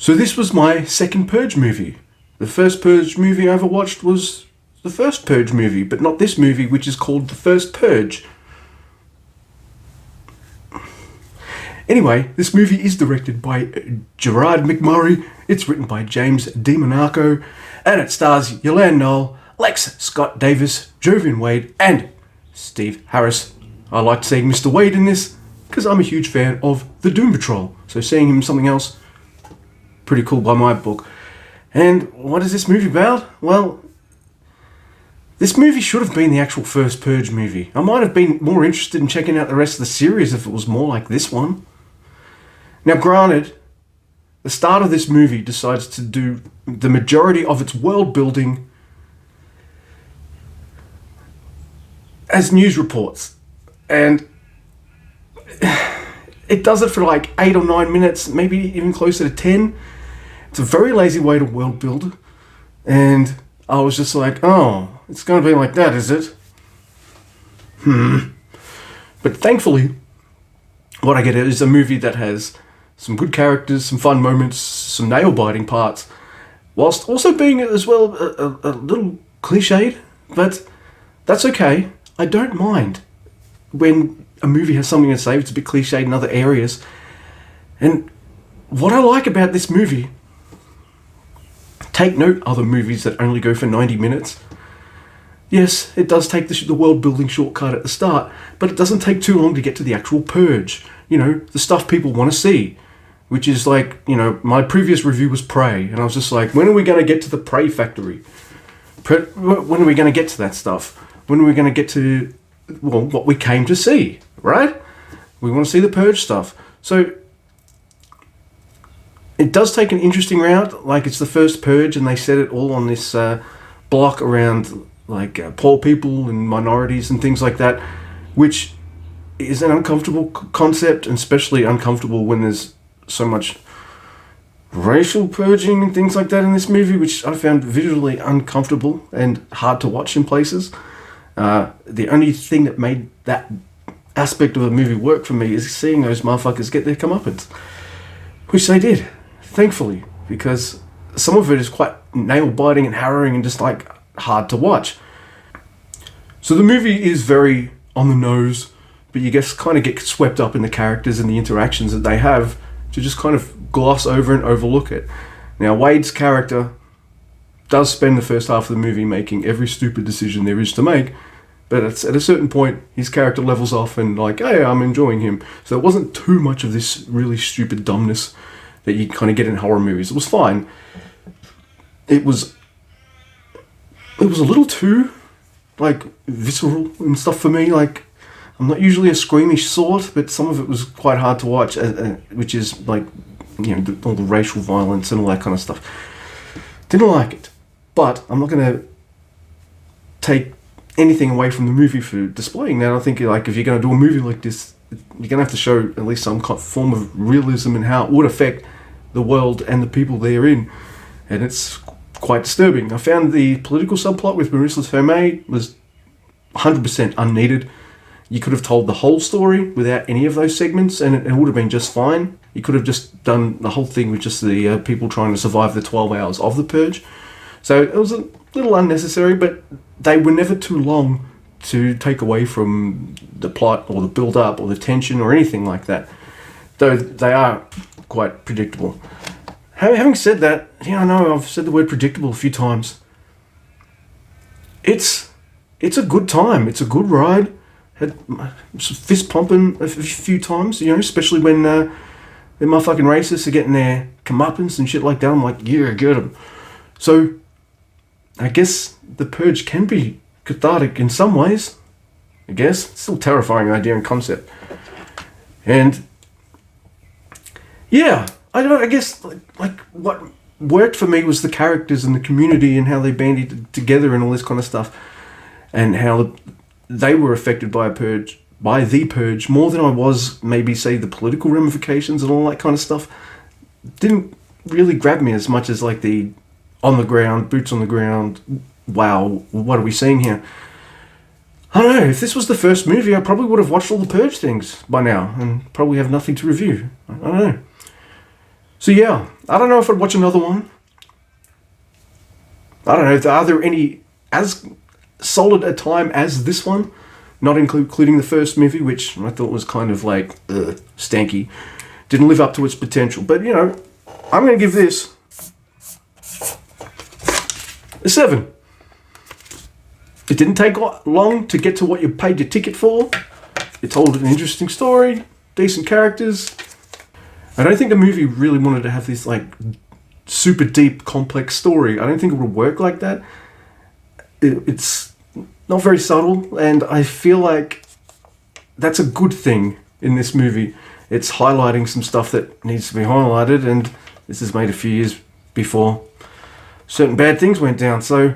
So this was my second Purge movie. The first Purge movie I ever watched was the first Purge movie, but not this movie, which is called The First Purge. Anyway, this movie is directed by Gerard McMurray, it's written by James DiMonaco, and it stars Yolande Knoll, Lex Scott Davis, Jovian Wade, and Steve Harris. I liked seeing Mr. Wade in this, because I'm a huge fan of the Doom Patrol, so seeing him in something else, pretty cool by my book. And what is this movie about? Well, this movie should have been the actual first Purge movie. I might have been more interested in checking out the rest of the series if it was more like this one. Now granted, the start of this movie decides to do the majority of its world building as news reports. And it does it for like 8 or 9 minutes, maybe even closer to 10. It's a very lazy way to world build. And I was just like, oh, it's going to be like that, is it? But thankfully, what I get is a movie that has some good characters, some fun moments, some nail-biting parts, whilst also being as well a little cliched, but that's okay. I don't mind when a movie has something to say. It's a bit cliched in other areas. And what I like about this movie, take note other movies that only go for 90 minutes. Yes, it does take the world-building shortcut at the start, but it doesn't take too long to get to the actual Purge. You know, the stuff people want to see. Which is like, you know, my previous review was Prey, and I was just like, when are we going to get to the Prey factory? When are we going to get to that stuff? When are we going to get to, well, what we came to see, right? We want to see the Purge stuff. So, it does take an interesting route, like it's the first Purge, and they set it all on this block around, like, poor people and minorities and things like that, which is an uncomfortable concept, and especially uncomfortable when there's so much racial purging and things like that in this movie, which I found visually uncomfortable and hard to watch in places. The only thing that made that aspect of the movie work for me is seeing those motherfuckers get their comeuppance, which they did, thankfully, because some of it is quite nail-biting and harrowing and just like hard to watch. So the movie is very on the nose, but you just kind of get swept up in the characters and the interactions that they have to just kind of gloss over and overlook it. Now, Wade's character does spend the first half of the movie making every stupid decision there is to make, but at a certain point, his character levels off and like, hey, I'm enjoying him. So it wasn't too much of this really stupid dumbness that you kind of get in horror movies. It was fine. It was a little too, like, visceral and stuff for me. Like, I'm not usually a squeamish sort, but some of it was quite hard to watch, which is like, you know, all the racial violence and all that kind of stuff. Didn't like it, but I'm not going to take anything away from the movie for displaying that. I think, like, if you're going to do a movie like this, you're going to have to show at least some form of realism and how it would affect the world and the people therein, and it's quite disturbing. I found the political subplot with Marissa Tomei was 100% unneeded. You could have told the whole story without any of those segments, and it would have been just fine. You could have just done the whole thing with just the people trying to survive the 12 hours of the Purge. So it was a little unnecessary, but they were never too long to take away from the plot or the build-up or the tension or anything like that, though they are quite predictable. Having said that, you know, I know I've said the word predictable a few times. It's a good time. It's a good ride. Had fist pumping a few times, you know, especially when the motherfucking racists are getting their comeuppance and shit like that. I'm like, yeah, get them. So, I guess the Purge can be cathartic in some ways. I guess. It's still a terrifying idea and concept. And, yeah, I guess, like, what worked for me was the characters and the community and how they banded together and all this kind of stuff. And how they were affected by the Purge, more than I was maybe, say, the political ramifications and all that kind of stuff. Didn't really grab me as much as like the on the ground, boots on the ground, wow, what are we seeing here? I don't know, if this was the first movie, I probably would have watched all the Purge things by now and probably have nothing to review. I don't know. So yeah, I don't know if I'd watch another one. I don't know, are there any as solid a time as this one? Not including the first movie, which I thought was kind of like, stanky. Didn't live up to its potential. But, you know, I'm going to give this a 7. It didn't take long to get to what you paid your ticket for. It told an interesting story, decent characters. I don't think the movie really wanted to have this, like, super deep, complex story. I don't think it would work like that. It's not very subtle, and I feel like that's a good thing in this movie. It's highlighting some stuff that needs to be highlighted, and this is made a few years before certain bad things went down. So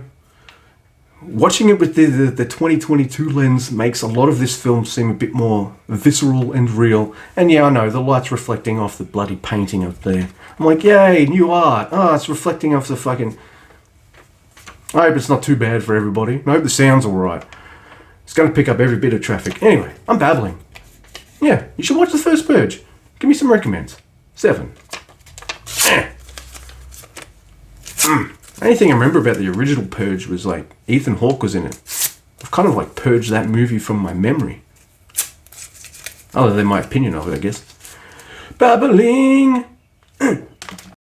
watching it with the 2022 lens makes a lot of this film seem a bit more visceral and real. And yeah, I know, the light's reflecting off the bloody painting up there. I'm like, yay, new art. Oh, it's reflecting off the fucking... I hope it's not too bad for everybody. I hope the sound's alright. It's going to pick up every bit of traffic. Anyway, I'm babbling. Yeah, you should watch the first Purge. Give me some recommends. 7. Anything I remember about the original Purge was like Ethan Hawke was in it. I've kind of like purged that movie from my memory. Other than my opinion of it, I guess. Babbling!